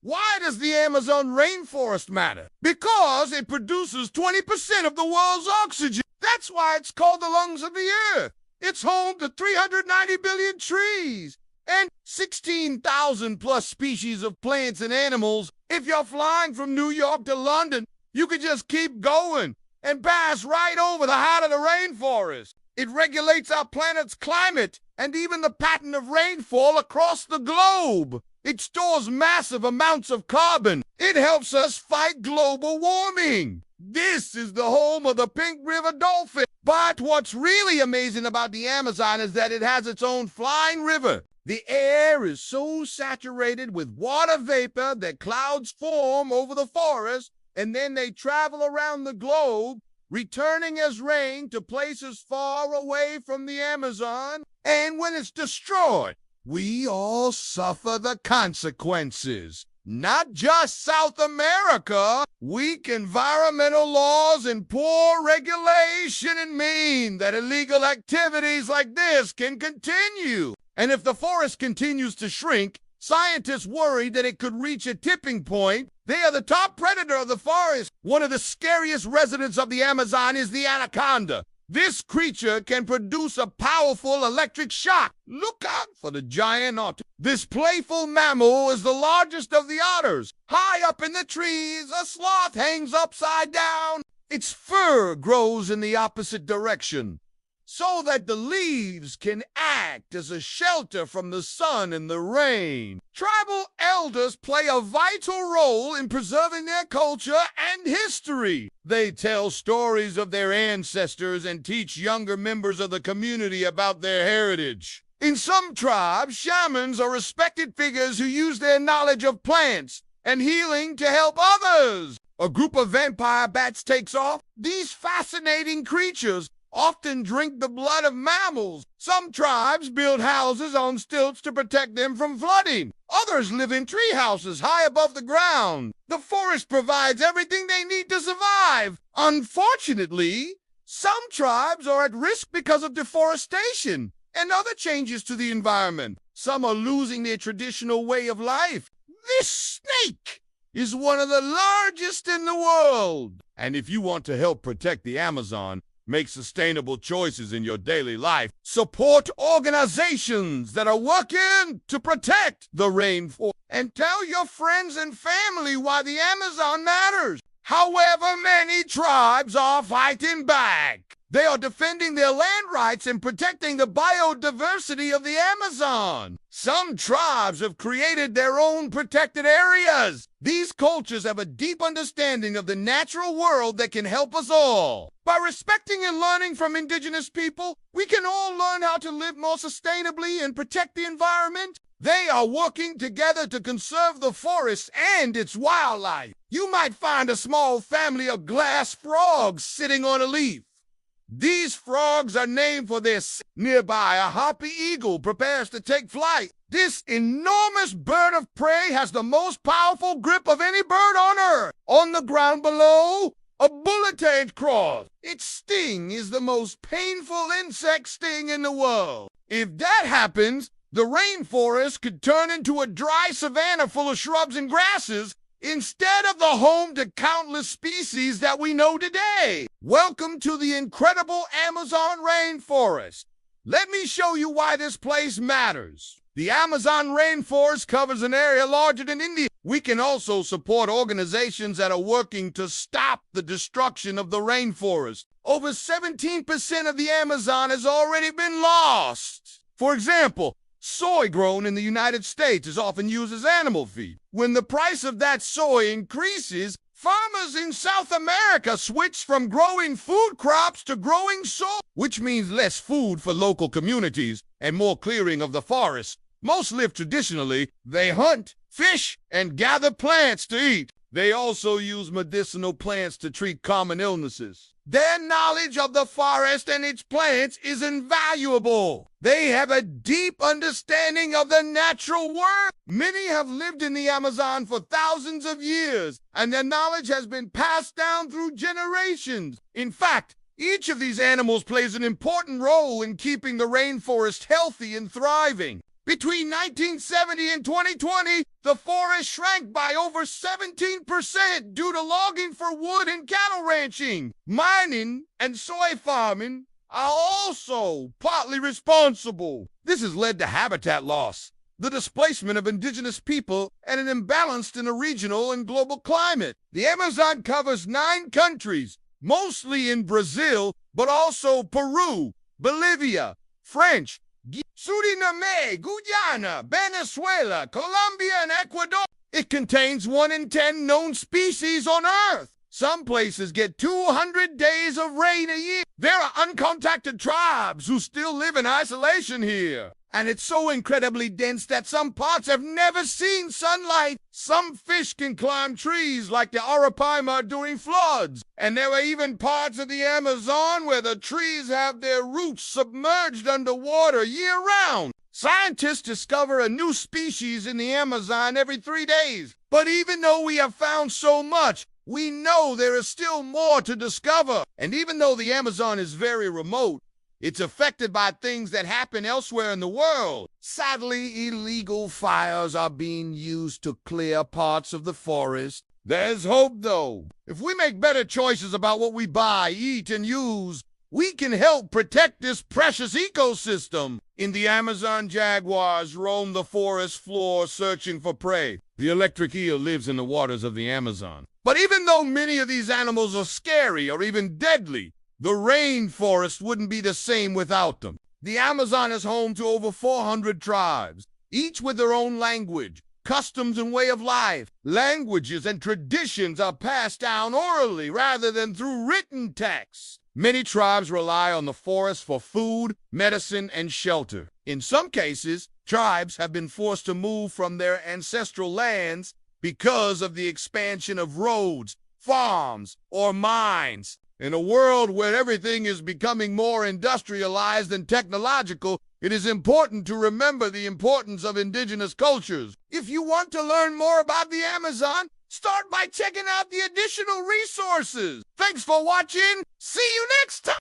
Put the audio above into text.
Why does the Amazon rainforest matter? Because it produces 20% of the world's oxygen. That's why it's called the lungs of the earth. It's home to 390 billion trees and 16,000 plus species of plants and animals. If you're flying from New York to London, you could just keep going and pass right over the heart of the rainforest. It regulates our planet's climate and even the pattern of rainfall across the globe. It stores massive amounts of carbon. It helps us fight global warming. This is the home of the Pink River dolphin. But what's really amazing about the Amazon is that it has its own flying river. The air is so saturated with water vapor that clouds form over the forest, and then they travel around the globe, returning as rain to places far away from the Amazon. And when it's destroyed, we all suffer the consequences. Not just South America. Weak environmental laws and poor regulation mean that illegal activities like this can continue. And if the forest continues to shrink, scientists worry that it could reach a tipping point. They are the top predator of the forest. One of the scariest residents of the Amazon is the anaconda. This creature can produce a powerful electric shock. Look out for the giant otter. This playful mammal is the largest of the otters. High up in the trees, a sloth hangs upside down. Its fur grows in the opposite direction, so that the leaves can act as a shelter from the sun and the rain. Tribal elders play a vital role in preserving their culture and history. They tell stories of their ancestors and teach younger members of the community about their heritage. In some tribes, shamans are respected figures who use their knowledge of plants and healing to help others. A group of vampire bats takes off. These fascinating creatures often drink the blood of mammals. Some tribes build houses on stilts to protect them from flooding. Others live in tree houses high above the ground. The forest provides everything they need to survive. Unfortunately, some tribes are at risk because of deforestation and other changes to the environment. Some are losing their traditional way of life. This snake is one of the largest in the world. And if you want to help protect the Amazon, make sustainable choices in your daily life, support organizations that are working to protect the rainforest, and tell your friends and family why the Amazon matters. However, many tribes are fighting back. They are defending their land rights and protecting the biodiversity of the Amazon. Some tribes have created their own protected areas. These cultures have a deep understanding of the natural world that can help us all. By respecting and learning from indigenous people, we can all learn how to live more sustainably and protect the environment. They are working together to conserve the forest and its wildlife. You might find a small family of glass frogs sitting on a leaf. These frogs are named for their nearby. A harpy eagle prepares to take flight. This enormous bird of prey has the most powerful grip of any bird on earth. On the ground below, a bullet crawls. Its sting is the most painful insect sting in the world. If that happens, the rainforest could turn into a dry savanna full of shrubs and grasses, instead of the home to countless species that we know today. Welcome to the incredible Amazon rainforest. Let me show you why this place matters. The Amazon rainforest covers an area larger than India. We can also support organizations that are working to stop the destruction of the rainforest. Over 17% of the Amazon has already been lost. For example, soy grown in the United States is often used as animal feed. When the price of that soy increases, farmers in South America switch from growing food crops to growing soy, which means less food for local communities and more clearing of the forest. Most live traditionally. They hunt, fish, and gather plants to eat. They also use medicinal plants to treat common illnesses. Their knowledge of the forest and its plants is invaluable. They have a deep understanding of the natural world. Many have lived in the Amazon for thousands of years, and their knowledge has been passed down through generations. In fact, each of these animals plays an important role in keeping the rainforest healthy and thriving. Between 1970 and 2020, the the forest shrank by over 17% due to logging for wood and cattle ranching. Mining and soy farming are also partly responsible. This has led to habitat loss, the displacement of indigenous people, and an imbalance in the regional and global climate. The Amazon covers 9 countries, mostly in Brazil, but also Peru, Bolivia, French, Suriname, Guyana, Venezuela, Colombia, and Ecuador. It contains 1 in 10 known species on Earth. Some places get 200 days of rain a year. There are uncontacted tribes who still live in isolation here. And it's so incredibly dense that some parts have never seen sunlight. Some fish can climb trees like the arapaima during floods. And there are even parts of the Amazon where the trees have their roots submerged underwater year-round. Scientists discover a new species in the Amazon every 3 days. But even though we have found so much, we know there is still more to discover. And even though the Amazon is very remote, it's affected by things that happen elsewhere in the world. Sadly, illegal fires are being used to clear parts of the forest. There's hope, though. If we make better choices about what we buy, eat, and use, we can help protect this precious ecosystem. In the Amazon, jaguars roam the forest floor searching for prey. The electric eel lives in the waters of the Amazon. But even though many of these animals are scary or even deadly, the rainforest wouldn't be the same without them. The Amazon is home to over 400 tribes, each with their own language, customs, and way of life. Languages and traditions are passed down orally rather than through written texts. Many tribes rely on the forest for food, medicine, and shelter. In some cases, tribes have been forced to move from their ancestral lands because of the expansion of roads, farms, or mines. In a world where everything is becoming more industrialized and technological, it is important to remember the importance of indigenous cultures. If you want to learn more about the Amazon, start by checking out the additional resources. Thanks for watching. See you next time.